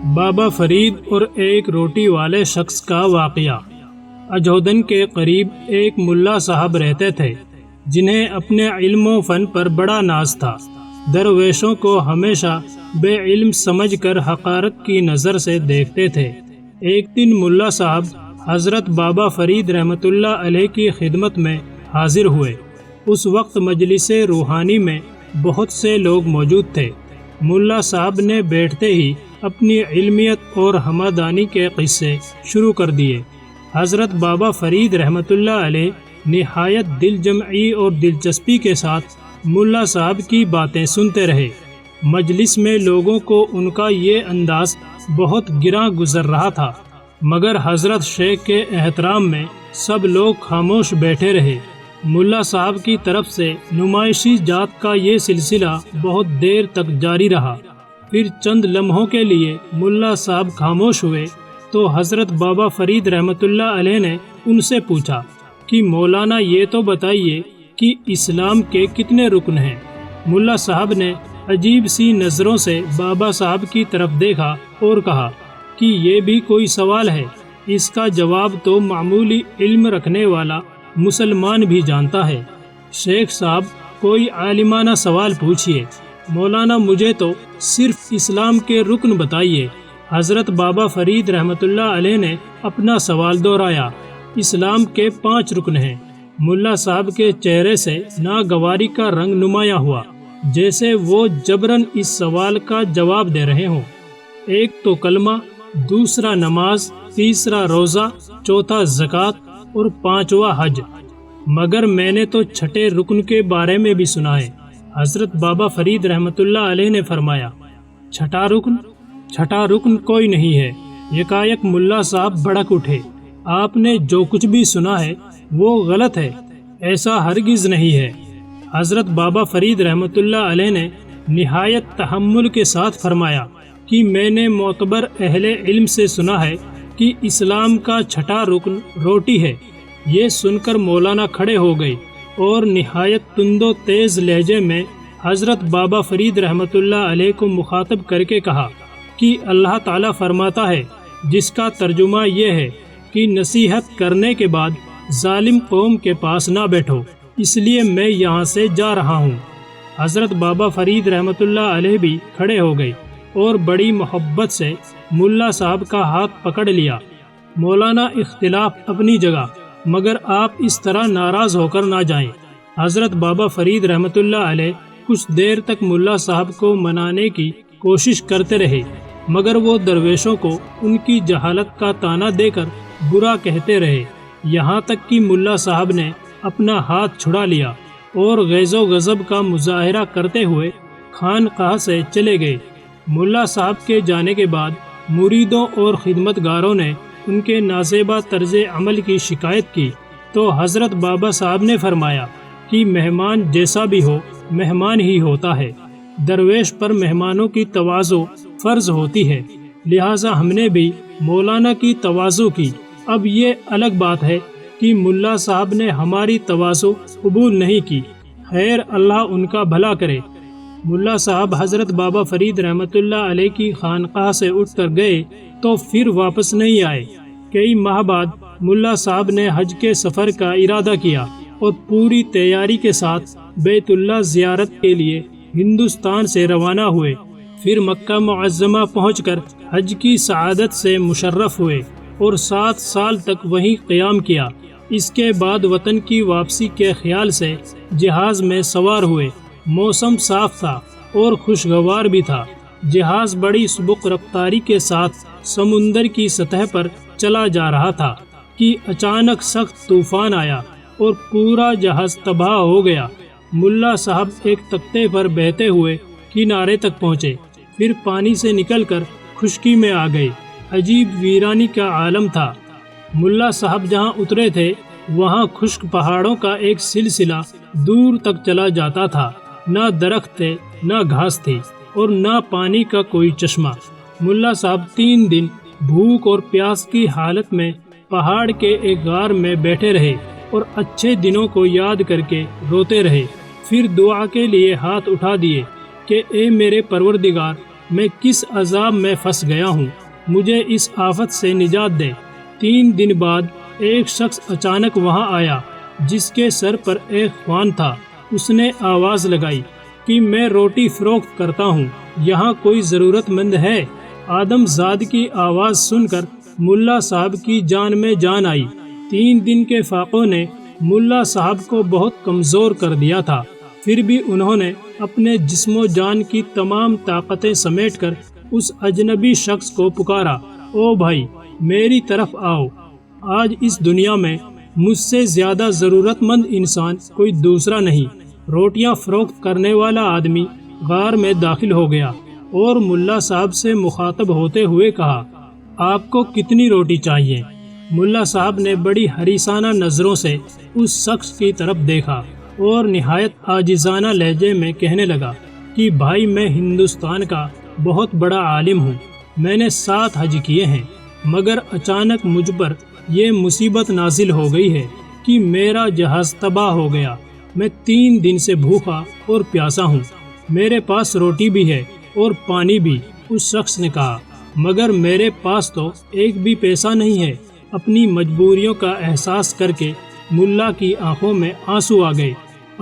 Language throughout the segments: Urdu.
بابا فرید اور ایک روٹی والے شخص کا واقعہ۔ اجودھن کے قریب ایک ملا صاحب رہتے تھے جنہیں اپنے علم و فن پر بڑا ناز تھا۔ درویشوں کو ہمیشہ بے علم سمجھ کر حقارت کی نظر سے دیکھتے تھے۔ ایک دن ملا صاحب حضرت بابا فرید رحمۃ اللہ علیہ کی خدمت میں حاضر ہوئے۔ اس وقت مجلس روحانی میں بہت سے لوگ موجود تھے۔ ملا صاحب نے بیٹھتے ہی اپنی علمیت اور ہمدانی کے قصے شروع کر دیے۔ حضرت بابا فرید رحمۃ اللہ علیہ نہایت دل جمعی اور دلچسپی کے ساتھ ملا صاحب کی باتیں سنتے رہے۔ مجلس میں لوگوں کو ان کا یہ انداز بہت گراں گزر رہا تھا، مگر حضرت شیخ کے احترام میں سب لوگ خاموش بیٹھے رہے۔ ملا صاحب کی طرف سے نمائشی جات کا یہ سلسلہ بہت دیر تک جاری رہا۔ پھر چند لمحوں کے لیے ملا صاحب خاموش ہوئے تو حضرت بابا فرید رحمۃ اللہ علیہ نے ان سے پوچھا کہ مولانا یہ تو بتائیے کہ اسلام کے کتنے رکن ہیں؟ ملا صاحب نے عجیب سی نظروں سے بابا صاحب کی طرف دیکھا اور کہا کہ یہ بھی کوئی سوال ہے؟ اس کا جواب تو معمولی علم رکھنے والا مسلمان بھی جانتا ہے۔ شیخ صاحب کوئی عالمانہ سوال پوچھئے۔ مولانا مجھے تو صرف اسلام کے رکن بتائیے۔ حضرت بابا فرید رحمۃ اللہ علیہ نے اپنا سوال دہرایا۔ اسلام کے 5 رکن ہیں۔ ملا صاحب کے چہرے سے ناگواری کا رنگ نمایاں ہوا، جیسے وہ جبراً اس سوال کا جواب دے رہے ہوں۔ ایک تو کلمہ، دوسرا نماز، تیسرا روزہ، چوتھا زکوٰۃ اور 5واں حج۔ مگر میں نے تو 6 رکن کے بارے میں بھی سنا ہے۔ حضرت بابا فرید رحمۃ اللہ علیہ نے فرمایا، 6 رکن کوئی نہیں ہے۔ یکایک ملا صاحب بھڑک اٹھے۔ آپ نے جو کچھ بھی سنا ہے وہ غلط ہے، ایسا ہرگز نہیں ہے۔ حضرت بابا فرید رحمۃ اللہ علیہ نے نہایت تحمل کے ساتھ فرمایا کہ میں نے معتبر اہل علم سے سنا ہے کہ اسلام کا 6 رکن روٹی ہے۔ یہ سن کر مولانا کھڑے ہو گئے اور نہایت تند و تیز لہجے میں حضرت بابا فرید رحمۃ اللہ علیہ کو مخاطب کر کے کہا کہ اللہ تعالیٰ فرماتا ہے، جس کا ترجمہ یہ ہے کہ نصیحت کرنے کے بعد ظالم قوم کے پاس نہ بیٹھو، اس لیے میں یہاں سے جا رہا ہوں۔ حضرت بابا فرید رحمۃ اللہ علیہ بھی کھڑے ہو گئے اور بڑی محبت سے ملا صاحب کا ہاتھ پکڑ لیا۔ مولانا اختلاف اپنی جگہ، مگر آپ اس طرح ناراض ہو کر نہ جائیں۔ حضرت بابا فرید رحمۃ اللہ علیہ کچھ دیر تک ملا صاحب کو منانے کی کوشش کرتے رہے، مگر وہ درویشوں کو ان کی جہالت کا طعنہ دے کر برا کہتے رہے، یہاں تک کہ ملا صاحب نے اپنا ہاتھ چھڑا لیا اور غیظ و غضب کا مظاہرہ کرتے ہوئے خانقاہ سے چلے گئے۔ ملا صاحب کے جانے کے بعد مریدوں اور خدمتگاروں نے ان کے نازیبا طرز عمل کی شکایت کی تو حضرت بابا صاحب نے فرمایا کہ مہمان جیسا بھی ہو مہمان ہی ہوتا ہے، درویش پر مہمانوں کی تواضع فرض ہوتی ہے، لہٰذا ہم نے بھی مولانا کی تواضع کی۔ اب یہ الگ بات ہے کہ ملا صاحب نے ہماری تواضع قبول نہیں کی، خیر اللہ ان کا بھلا کرے۔ ملا صاحب حضرت بابا فرید رحمۃ اللہ علیہ کی خانقاہ سے اٹھ کر گئے تو پھر واپس نہیں آئے۔ کئی ماہ بعد ملا صاحب نے حج کے سفر کا ارادہ کیا اور پوری تیاری کے ساتھ بیت اللہ زیارت کے لیے ہندوستان سے روانہ ہوئے۔ پھر مکہ معظمہ پہنچ کر حج کی سعادت سے مشرف ہوئے اور 7 سال تک وہیں قیام کیا۔ اس کے بعد وطن کی واپسی کے خیال سے جہاز میں سوار ہوئے۔ موسم صاف تھا اور خوشگوار بھی تھا۔ جہاز بڑی سبک رفتاری کے ساتھ سمندر کی سطح پر چلا جا رہا تھا کہ اچانک سخت طوفان آیا اور پورا جہاز تباہ ہو گیا۔ ملا صاحب ایک تختے پر بہتے ہوئے کنارے تک پہنچے، پھر پانی سے نکل کر خشکی میں آ گئے۔ عجیب ویرانی کا عالم تھا۔ ملا صاحب جہاں اترے تھے وہاں خشک پہاڑوں کا ایک سلسلہ دور تک چلا جاتا تھا، نہ درخت تھے نہ گھاس تھی اور نہ پانی کا کوئی چشمہ۔ ملا صاحب 3 دن بھوک اور پیاس کی حالت میں پہاڑ کے ایک غار میں بیٹھے رہے اور اچھے دنوں کو یاد کر کے روتے رہے۔ پھر دعا کے لیے ہاتھ اٹھا دیے کہ اے میرے پروردگار، میں کس عذاب میں پھنس گیا ہوں، مجھے اس آفت سے نجات دے۔ 3 دن بعد ایک شخص اچانک وہاں آیا جس کے سر پر ایک خوان تھا۔ اس نے آواز لگائی کہ میں روٹی فروخت کرتا ہوں، یہاں کوئی ضرورت مند ہے؟ آدم زاد کی آواز سن کر ملا صاحب کی جان میں جان آئی۔ 3 دن کے فاقوں نے ملا صاحب کو بہت کمزور کر دیا تھا، پھر بھی انہوں نے اپنے جسم و جان کی تمام طاقتیں سمیٹ کر اس اجنبی شخص کو پکارا، او بھائی میری طرف آؤ، آج اس دنیا میں مجھ سے زیادہ ضرورت مند انسان کوئی دوسرا نہیں۔ روٹیاں فروخت کرنے والا آدمی غار میں داخل ہو گیا اور ملا صاحب سے مخاطب ہوتے ہوئے کہا، آپ کو کتنی روٹی چاہیے؟ ملا صاحب نے بڑی حریصانہ نظروں سے اس شخص کی طرف دیکھا اور نہایت عاجزانہ لہجے میں کہنے لگا کہ بھائی میں ہندوستان کا بہت بڑا عالم ہوں، میں نے 7 حج کیے ہیں، مگر اچانک مجھ پر یہ مصیبت نازل ہو گئی ہے کہ میرا جہاز تباہ ہو گیا، میں 3 دن سے بھوکا اور پیاسا ہوں، میرے پاس روٹی بھی ہے اور پانی بھی۔ اس شخص نے کہا، مگر میرے پاس تو ایک بھی پیسہ نہیں ہے۔ اپنی مجبوریوں کا احساس کر کے ملا کی آنکھوں میں آنسو آ گئے۔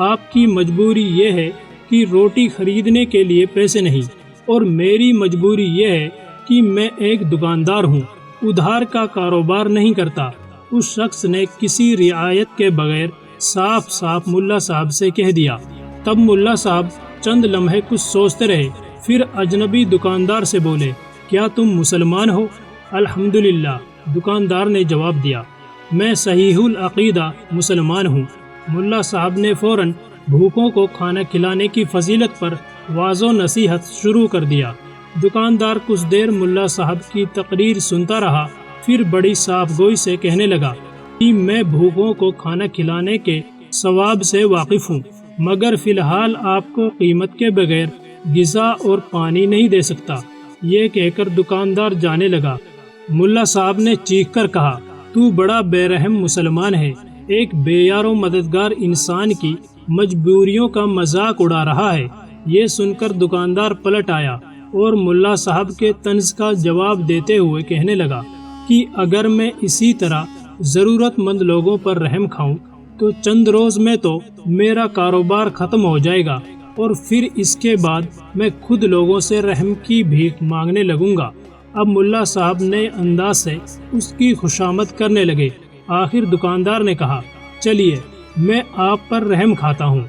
آپ کی مجبوری یہ ہے کہ روٹی خریدنے کے لیے پیسے نہیں، اور میری مجبوری یہ ہے کہ میں ایک دکاندار ہوں، ادھار کا کاروبار نہیں کرتا۔ اس شخص نے کسی رعایت کے بغیر صاف صاف ملا صاحب سے کہہ دیا۔ تب ملا صاحب چند لمحے کچھ سوچتے رہے، پھر اجنبی دکاندار سے بولے، کیا تم مسلمان ہو؟ الحمدللہ، دکاندار نے جواب دیا، میں صحیح العقیدہ مسلمان ہوں۔ ملا صاحب نے فوراً بھوکوں کو کھانا کھلانے کی فضیلت پر واعظ و نصیحت شروع کر دیا۔ دکاندار کچھ دیر ملا صاحب کی تقریر سنتا رہا، پھر بڑی صاف گوئی سے کہنے لگا کہ میں بھوکوں کو کھانا کھلانے کے ثواب سے واقف ہوں، مگر فی الحال آپ کو قیمت کے بغیر غذا اور پانی نہیں دے سکتا۔ یہ کہہ کر دکاندار جانے لگا۔ ملا صاحب نے چیخ کر کہا، تو بڑا بے رحم مسلمان ہے، ایک بے یار و مددگار انسان کی مجبوریوں کا مذاق اڑا رہا ہے۔ یہ سن کر دکاندار پلٹ آیا اور ملا صاحب کے طنز کا جواب دیتے ہوئے کہنے لگا کہ اگر میں اسی طرح ضرورت مند لوگوں پر رحم کھاؤں تو چند روز میں تو میرا کاروبار ختم ہو جائے گا، اور پھر اس کے بعد میں خود لوگوں سے رحم کی بھیک مانگنے لگوں گا۔ اب ملا صاحب نئے انداز سے اس کی خوشامد کرنے لگے۔ آخر دکاندار نے کہا، چلیے میں آپ پر رحم کھاتا ہوں،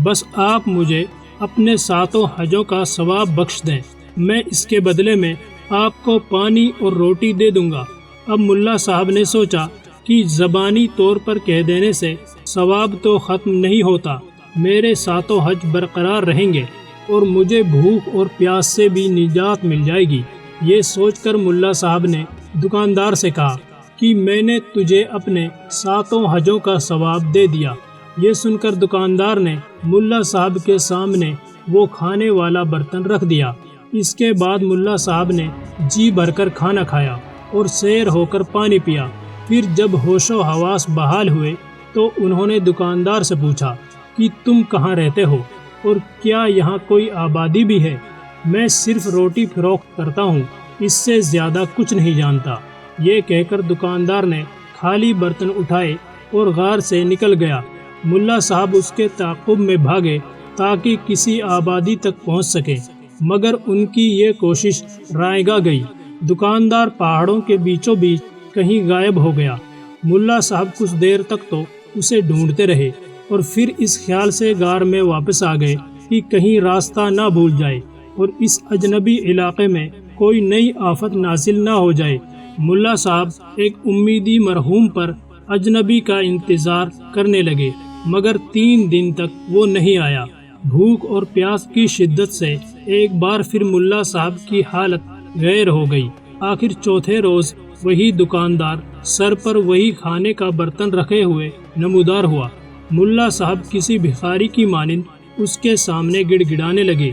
بس آپ مجھے اپنے 7 حجوں کا ثواب بخش دیں، میں اس کے بدلے میں آپ کو پانی اور روٹی دے دوں گا۔ اب ملا صاحب نے سوچا کہ زبانی طور پر کہہ دینے سے ثواب تو ختم نہیں ہوتا، میرے 7 حج برقرار رہیں گے اور مجھے بھوک اور پیاس سے بھی نجات مل جائے گی۔ یہ سوچ کر ملا صاحب نے دکاندار سے کہا کہ میں نے تجھے اپنے 7 حجوں کا ثواب دے دیا۔ یہ سن کر دکاندار نے ملا صاحب کے سامنے وہ کھانے والا برتن رکھ دیا۔ اس کے بعد ملا صاحب نے جی بھر کر کھانا کھایا اور سیر ہو کر پانی پیا۔ پھر جب ہوش و حواس بحال ہوئے تو انہوں نے دکاندار سے پوچھا کہ تم کہاں رہتے ہو اور کیا یہاں کوئی آبادی بھی ہے؟ میں صرف روٹی فروخت کرتا ہوں، اس سے زیادہ کچھ نہیں جانتا۔ یہ کہہ کر دکاندار نے خالی برتن اٹھائے اور غار سے نکل گیا۔ ملا صاحب اس کے تعاقب میں بھاگے تاکہ کسی آبادی تک پہنچ سکے، مگر ان کی یہ کوشش رائے گاہ گئی۔ دکاندار پہاڑوں کے بیچوں بیچ کہیں غائب ہو گیا۔ ملا صاحب کچھ دیر تک تو اسے ڈھونڈتے رہے اور پھر اس خیال سے غار میں واپس آ گئے کہ کہیں راستہ نہ بھول جائے اور اس اجنبی علاقے میں کوئی نئی آفت نازل نہ ہو جائے۔ ملا صاحب ایک امیدی مرحوم پر اجنبی کا انتظار کرنے لگے، مگر 3 دن تک وہ نہیں آیا۔ بھوک اور پیاس کی شدت سے ایک بار پھر ملا صاحب کی حالت غیر ہو گئی۔ آخر چوتھے روز وہی دکاندار سر پر وہی کھانے کا برتن رکھے ہوئے نمودار ہوا۔ ملا صاحب کسی بھکاری کی مانند اس کے سامنے گڑ گڑانے لگے،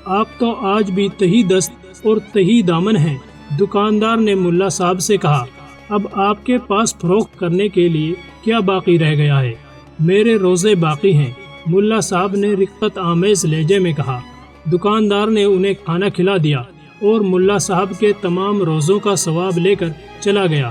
آپ تو آج بھی تہی دست اور تہی دامن ہیں۔ دکاندار نے ملا صاحب سے کہا، اب آپ کے پاس فروخت کرنے کے لیے کیا باقی رہ گیا ہے؟ میرے روزے باقی ہیں، ملا صاحب نے رقت آمیز لہجے میں کہا۔ دکاندار نے انہیں کھانا کھلا دیا اور ملا صاحب کے تمام روزوں کا ثواب لے کر چلا گیا۔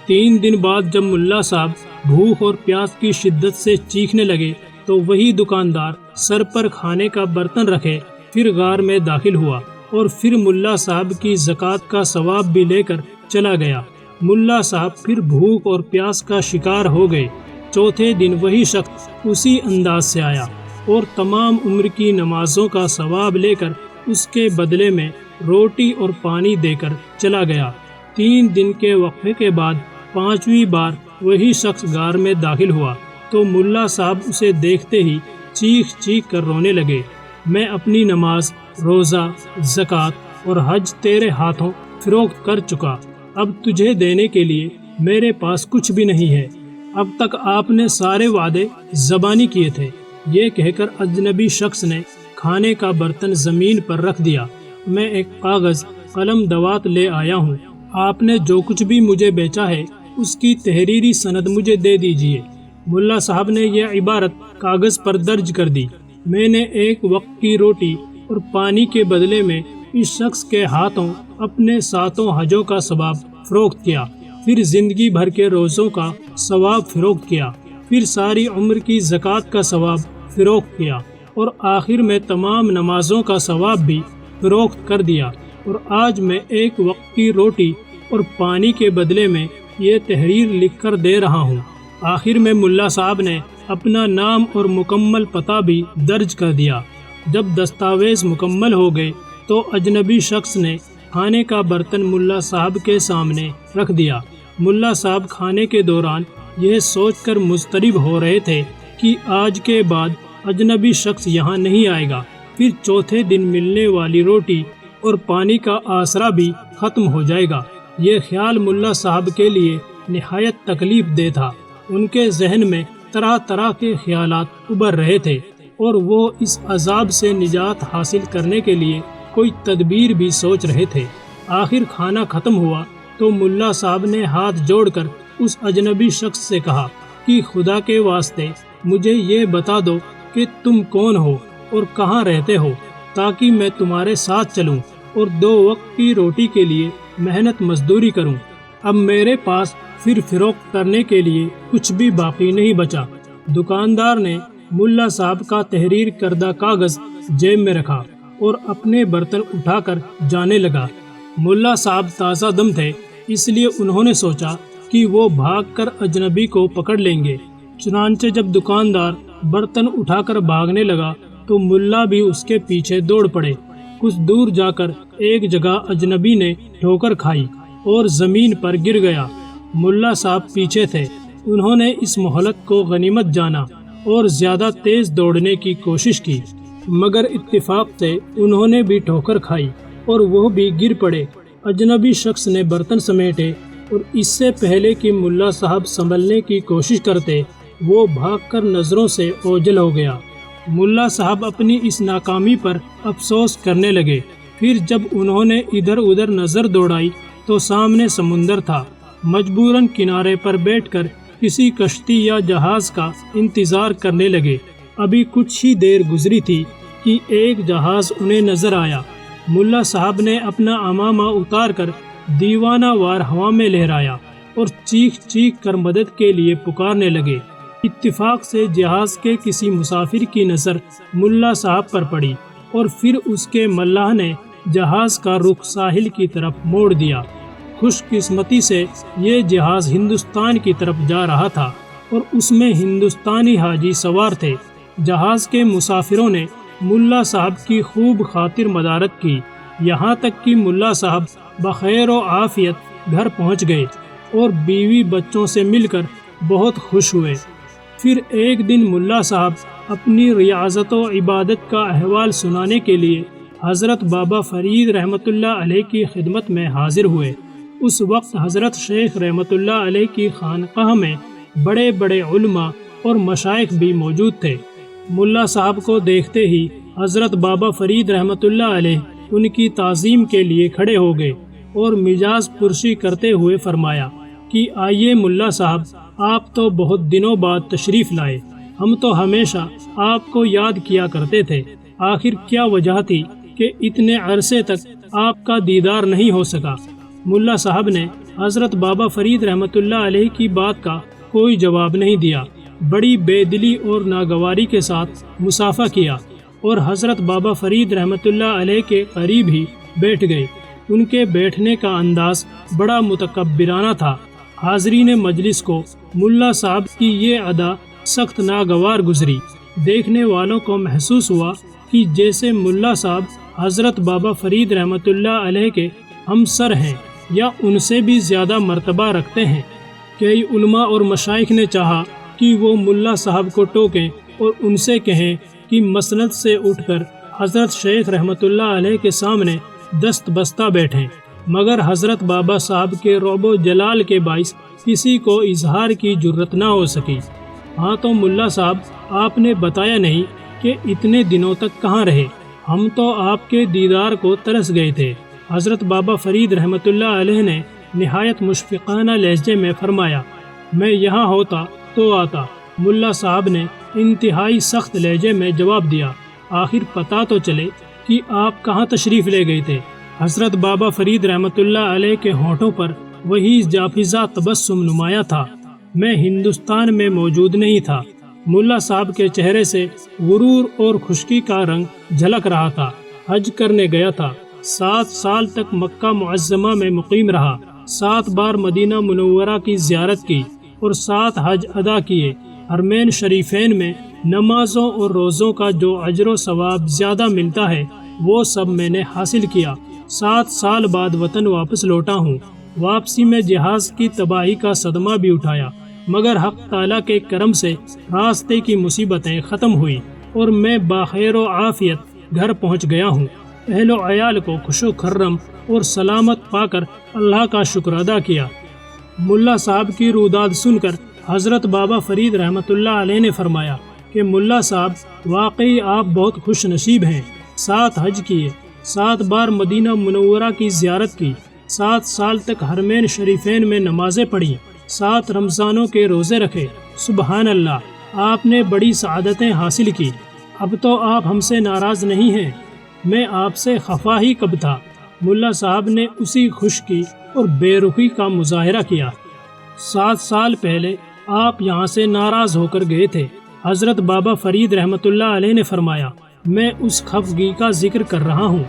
3 دن بعد جب ملا صاحب بھوک اور پیاس کی شدت سے چیخنے لگے تو وہی دکاندار سر پر کھانے کا برتن رکھے پھر غار میں داخل ہوا اور پھر ملا صاحب کی زکوٰۃ کا ثواب بھی لے کر چلا گیا۔ ملا صاحب پھر بھوک اور پیاس کا شکار ہو گئے۔ چوتھے دن وہی شخص اسی انداز سے آیا اور تمام عمر کی نمازوں کا ثواب لے کر اس کے بدلے میں روٹی اور پانی دے کر چلا گیا۔ 3 دن کے وقفے کے بعد 5ویں بار وہی شخص غار میں داخل ہوا تو ملا صاحب اسے دیکھتے ہی چیخ چیخ کر رونے لگے۔ میں اپنی نماز، روزہ، زکوٰۃ اور حج تیرے ہاتھوں فروخت کر چکا، اب تجھے دینے کے لیے میرے پاس کچھ بھی نہیں ہے۔ اب تک آپ نے سارے وعدے زبانی کیے تھے۔ یہ کہہ کر اجنبی شخص نے کھانے کا برتن زمین پر رکھ دیا۔ میں ایک کاغذ، قلم، دوات لے آیا ہوں، آپ نے جو کچھ بھی مجھے بیچا ہے اس کی تحریری سند مجھے دے دیجیے۔ ملا صاحب نے یہ عبارت کاغذ پر درج کر دی، میں نے ایک وقت کی روٹی اور پانی کے بدلے میں اس شخص کے ہاتھوں اپنے 7 حجوں کا ثواب فروخت کیا، پھر زندگی بھر کے روزوں کا ثواب فروخت کیا، پھر ساری عمر کی زکوٰۃ کا ثواب فروخت کیا اور آخر میں تمام نمازوں کا ثواب بھی فروخت کر دیا، اور آج میں ایک وقت کی روٹی اور پانی کے بدلے میں یہ تحریر لکھ کر دے رہا ہوں۔ آخر میں ملا صاحب نے اپنا نام اور مکمل پتہ بھی درج کر دیا۔ جب دستاویز مکمل ہو گئے تو اجنبی شخص نے کھانے کا برتن ملا صاحب کے سامنے رکھ دیا۔ ملا صاحب کھانے کے دوران یہ سوچ کر مضطرب ہو رہے تھے کہ آج کے بعد اجنبی شخص یہاں نہیں آئے گا، پھر چوتھے دن ملنے والی روٹی اور پانی کا آسرا بھی ختم ہو جائے گا۔ یہ خیال ملا صاحب کے لیے نہایت تکلیف دہ تھا۔ ان کے ذہن میں طرح طرح کے خیالات ابھر رہے تھے اور وہ اس عذاب سے نجات حاصل کرنے کے لیے کوئی تدبیر بھی سوچ رہے تھے۔ آخر کھانا ختم ہوا تو ملا صاحب نے ہاتھ جوڑ کر اس اجنبی شخص سے کہا کہ خدا کے واسطے مجھے یہ بتا دو کہ تم کون ہو اور کہاں رہتے ہو، تاکہ میں تمہارے ساتھ چلوں اور 2 وقت کی روٹی کے لیے محنت مزدوری کروں۔ اب میرے پاس پھر فروخت کرنے کے لیے کچھ بھی باقی نہیں بچا۔ دکاندار نے ملا صاحب کا تحریر کردہ کاغذ جیب میں رکھا اور اپنے برتن اٹھا کر جانے لگا۔ ملا صاحب تازہ دم تھے، اس لیے انہوں نے سوچا کہ وہ بھاگ کر اجنبی کو پکڑ لیں گے۔ چنانچہ جب دکاندار برتن اٹھا کر بھاگنے لگا تو ملا بھی اس کے پیچھے دوڑ پڑے۔ کچھ دور جا کر ایک جگہ اجنبی نے ٹھوکر کھائی اور زمین پر گر گیا۔ ملا صاحب پیچھے تھے، انہوں نے اس مہلت کو غنیمت جانا اور زیادہ تیز دوڑنے کی کوشش کی، مگر اتفاق سے انہوں نے بھی ٹھوکر کھائی اور وہ بھی گر پڑے۔ اجنبی شخص نے برتن سمیٹے اور اس سے پہلے کہ ملا صاحب سنبھلنے کی کوشش کرتے وہ بھاگ کر نظروں سے اوجھل ہو گیا۔ ملا صاحب اپنی اس ناکامی پر افسوس کرنے لگے۔ پھر جب انہوں نے ادھر ادھر نظر دوڑائی تو سامنے سمندر تھا۔ مجبوراً کنارے پر بیٹھ کر کسی کشتی یا جہاز کا انتظار کرنے لگے۔ ابھی کچھ ہی دیر گزری تھی کہ ایک جہاز انہیں نظر آیا۔ ملا صاحب نے اپنا عمامہ اتار کر دیوانہ وار ہوا میں لہرایا اور چیخ چیخ کر مدد کے لیے پکارنے لگے۔ اتفاق سے جہاز کے کسی مسافر کی نظر ملا صاحب پر پڑی اور پھر اس کے ملاح نے جہاز کا رخ ساحل کی طرف موڑ دیا۔ خوش قسمتی سے یہ جہاز ہندوستان کی طرف جا رہا تھا اور اس میں ہندوستانی حاجی سوار تھے۔ جہاز کے مسافروں نے ملا صاحب کی خوب خاطر مدارت کی، یہاں تک کہ ملا صاحب بخیر و عافیت گھر پہنچ گئے اور بیوی بچوں سے مل کر بہت خوش ہوئے۔ پھر ایک دن ملا صاحب اپنی ریاضت و عبادت کا احوال سنانے کے لیے حضرت بابا فرید رحمۃ اللہ علیہ کی خدمت میں حاضر ہوئے۔ اس وقت حضرت شیخ رحمۃ اللہ علیہ کی خانقاہ میں بڑے بڑے علماء اور مشائخ بھی موجود تھے۔ ملا صاحب کو دیکھتے ہی حضرت بابا فرید رحمۃ اللہ علیہ ان کی تعظیم کے لیے کھڑے ہو گئے اور مجاز پرسی کرتے ہوئے فرمایا کہ آئیے ملا صاحب، آپ تو بہت دنوں بعد تشریف لائے، ہم تو ہمیشہ آپ کو یاد کیا کرتے تھے، آخر کیا وجہ تھی کہ اتنے عرصے تک آپ کا دیدار نہیں ہو سکا۔ ملا صاحب نے حضرت بابا فرید رحمۃ اللہ علیہ کی بات کا کوئی جواب نہیں دیا، بڑی بے دلی اور ناگواری کے ساتھ مصافحہ کیا اور حضرت بابا فرید رحمۃ اللہ علیہ کے قریب ہی بیٹھ گئے۔ ان کے بیٹھنے کا انداز بڑا متکبرانہ تھا۔ حاضرین مجلس کو ملا صاحب کی یہ ادا سخت ناگوار گزری۔ دیکھنے والوں کو محسوس ہوا کہ جیسے ملا صاحب حضرت بابا فرید رحمۃ اللہ علیہ کے ہمسر ہیں یا ان سے بھی زیادہ مرتبہ رکھتے ہیں۔ کئی علماء اور مشائخ نے چاہا کہ وہ ملا صاحب کو ٹوکیں اور ان سے کہیں کہ مسند سے اٹھ کر حضرت شیخ رحمۃ اللہ علیہ کے سامنے دست بستہ بیٹھیں، مگر حضرت بابا صاحب کے رعب و جلال کے باعث کسی کو اظہار کی جرت نہ ہو سکی۔ ہاں تو ملا صاحب، آپ نے بتایا نہیں کہ اتنے دنوں تک کہاں رہے؟ ہم تو آپ کے دیدار کو ترس گئے تھے۔ حضرت بابا فرید رحمۃ اللہ علیہ نے نہایت مشفقانہ لہجے میں فرمایا، میں یہاں ہوتا تو آتا۔ ملا صاحب نے انتہائی سخت لہجے میں جواب دیا، آخر پتہ تو چلے کہ آپ کہاں تشریف لے گئے تھے۔ حضرت بابا فرید رحمۃ اللہ علیہ کے ہونٹوں پر وہی جافزہ تبسم نمایاں تھا، میں ہندوستان میں موجود نہیں تھا۔ ملا صاحب کے چہرے سے غرور اور خشکی کا رنگ جھلک رہا تھا۔ حج کرنے گیا تھا، 7 سال تک مکہ معظمہ میں مقیم رہا، 7 بار مدینہ منورہ کی زیارت کی اور 7 حج ادا کیے۔ حرمین شریفین میں نمازوں اور روزوں کا جو اجر و ثواب زیادہ ملتا ہے وہ سب میں نے حاصل کیا۔ 7 سال بعد وطن واپس لوٹا ہوں۔ واپسی میں جہاز کی تباہی کا صدمہ بھی اٹھایا، مگر حق تعالیٰ کے کرم سے راستے کی مصیبتیں ختم ہوئی اور میں باخیر و عافیت گھر پہنچ گیا ہوں۔ اہل و عیال کو خوش و خرم اور سلامت پا کر اللہ کا شکر ادا کیا۔ ملا صاحب کی روداد سن کر حضرت بابا فرید رحمۃ اللہ علیہ نے فرمایا کہ ملا صاحب، واقعی آپ بہت خوش نصیب ہیں۔ 7 حج کیے، 7 بار مدینہ منورہ کی زیارت کی، 7 سال تک حرمین شریفین میں نمازیں پڑھی، 7 رمضانوں کے روزے رکھے۔ سبحان اللہ، آپ نے بڑی سعادتیں حاصل کی۔ اب تو آپ ہم سے ناراض نہیں ہیں، میں آپ سے خفا ہی کب تھا۔ ملا صاحب نے اسی خشکی اور بے رخی کا مظاہرہ کیا۔ 7 سال پہلے آپ یہاں سے ناراض ہو کر گئے تھے۔ حضرت بابا فرید رحمۃ اللہ علیہ نے فرمایا، میں اس خفگی کا ذکر کر رہا ہوں۔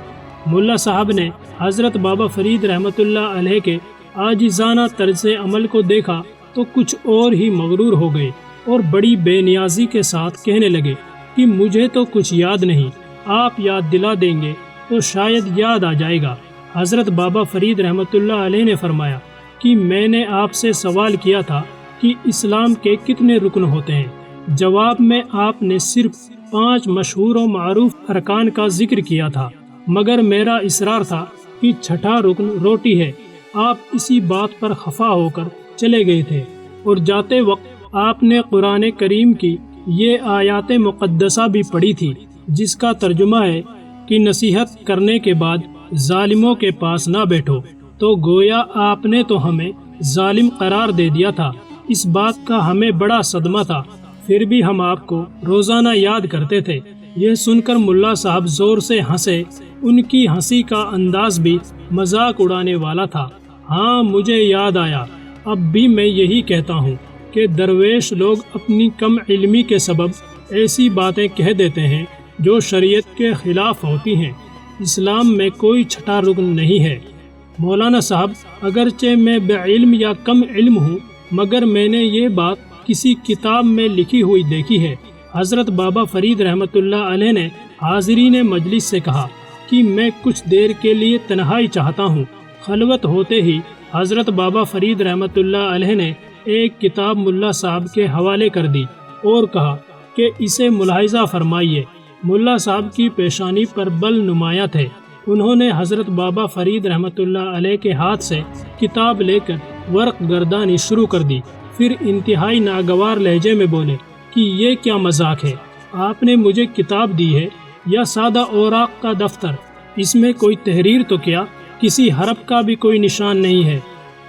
ملا صاحب نے حضرت بابا فرید رحمۃ اللہ علیہ کے عاجزانہ طرز عمل کو دیکھا تو کچھ اور ہی مغرور ہو گئے اور بڑی بے نیازی کے ساتھ کہنے لگے کہ مجھے تو کچھ یاد نہیں، آپ یاد دلا دیں گے تو شاید یاد آ جائے گا۔ حضرت بابا فرید رحمۃ اللہ علیہ نے فرمایا کہ میں نے آپ سے سوال کیا تھا کہ اسلام کے کتنے رکن ہوتے ہیں؟ جواب میں آپ نے صرف 5 مشہور و معروف ارکان کا ذکر کیا تھا، مگر میرا اصرار تھا کہ 6واں رکن روٹی ہے۔ آپ اسی بات پر خفا ہو کر چلے گئے تھے اور جاتے وقت آپ نے قرآن کریم کی یہ آیات مقدسہ بھی پڑھی تھی، جس کا ترجمہ ہے کہ نصیحت کرنے کے بعد ظالموں کے پاس نہ بیٹھو۔ تو گویا آپ نے تو ہمیں ظالم قرار دے دیا تھا۔ اس بات کا ہمیں بڑا صدمہ تھا، پھر بھی ہم آپ کو روزانہ یاد کرتے تھے۔ یہ سن کر ملا صاحب زور سے ہنسے۔ ان کی ہنسی کا انداز بھی مذاق اڑانے والا تھا۔ ہاں، مجھے یاد آیا، اب بھی میں یہی کہتا ہوں کہ درویش لوگ اپنی کم علمی کے سبب ایسی باتیں کہہ دیتے ہیں جو شریعت کے خلاف ہوتی ہیں۔ اسلام میں کوئی 6واں رکن نہیں ہے۔ مولانا صاحب، اگرچہ میں بے علم یا کم علم ہوں، مگر میں نے یہ بات کسی کتاب میں لکھی ہوئی دیکھی ہے۔ حضرت بابا فرید رحمۃ اللہ علیہ نے حاضرین مجلس سے کہا کہ میں کچھ دیر کے لیے تنہائی چاہتا ہوں۔ خلوت ہوتے ہی حضرت بابا فرید رحمۃ اللہ علیہ نے ایک کتاب ملا صاحب کے حوالے کر دی اور کہا کہ اسے ملاحظہ فرمائیے۔ ملا صاحب کی پیشانی پر بل نمایاں تھے۔ انہوں نے حضرت بابا فرید رحمۃ اللہ علیہ کے ہاتھ سے کتاب لے کر ورق گردانی شروع کر دی، پھر انتہائی ناگوار لہجے میں بولے کہ یہ کیا مذاق ہے؟ آپ نے مجھے کتاب دی ہے یا سادہ اوراق کا دفتر؟ اس میں کوئی تحریر تو کیا؟ کسی حرف کا بھی کوئی نشان نہیں ہے۔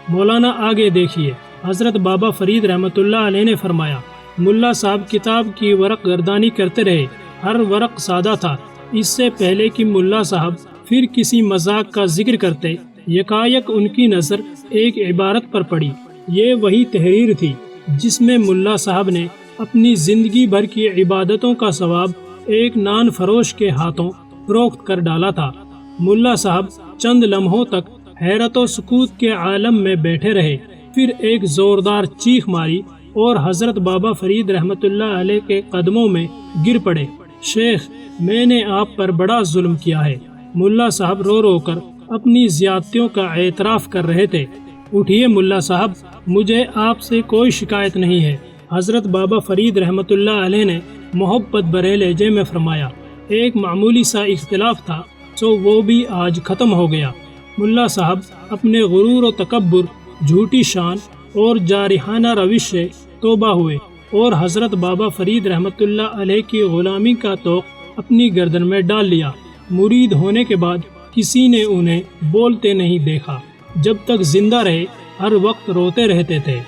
مولانا آگے دیکھیے۔ حضرت بابا فرید رحمۃ اللہ علیہ نے فرمایا، ملا صاحب کتاب کی ورق گردانی کرتے رہے۔ ہر ورق سادہ تھا۔ اس سے پہلے کہ ملا صاحب پھر کسی مذاق کا ذکر کرتے یکایک ان کی نظر ایک عبارت پر پڑی۔ یہ وہی تحریر تھی جس میں ملا صاحب نے اپنی زندگی بھر کی عبادتوں کا ثواب ایک نان فروش کے ہاتھوں فروخت کر ڈالا تھا۔ ملا صاحب چند لمحوں تک حیرت و سکوت کے عالم میں بیٹھے رہے، پھر ایک زوردار چیخ ماری اور حضرت بابا فرید رحمت اللہ علیہ کے قدموں میں گر پڑے۔ شیخ، میں نے آپ پر بڑا ظلم کیا ہے۔ ملا صاحب رو رو کر اپنی زیادتیوں کا اعتراف کر رہے تھے۔ اٹھیے ملا صاحب، مجھے آپ سے کوئی شکایت نہیں ہے۔ حضرت بابا فرید رحمت اللہ علیہ نے محبت بھرے لہجے میں فرمایا، ایک معمولی سا اختلاف تھا سو وہ بھی آج ختم ہو گیا۔ ملا صاحب اپنے غرور و تکبر، جھوٹی شان اور جارحانہ روش سے توبہ ہوئے اور حضرت بابا فرید رحمت اللہ علیہ کی غلامی کا طوق اپنی گردن میں ڈال لیا۔ مرید ہونے کے بعد کسی نے انہیں بولتے نہیں دیکھا، جب تک زندہ رہے ہر وقت روتے رہتے تھے۔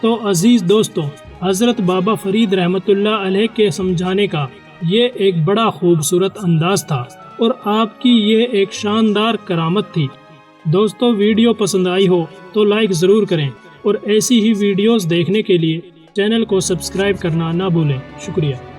تو عزیز دوستوں، حضرت بابا فرید رحمت اللہ علیہ کے سمجھانے کا یہ ایک بڑا خوبصورت انداز تھا اور آپ کی یہ ایک شاندار کرامت تھی۔ دوستو، ویڈیو پسند آئی ہو تو لائک ضرور کریں اور ایسی ہی ویڈیوز دیکھنے کے لیے چینل کو سبسکرائب کرنا نہ بھولیں۔ شکریہ۔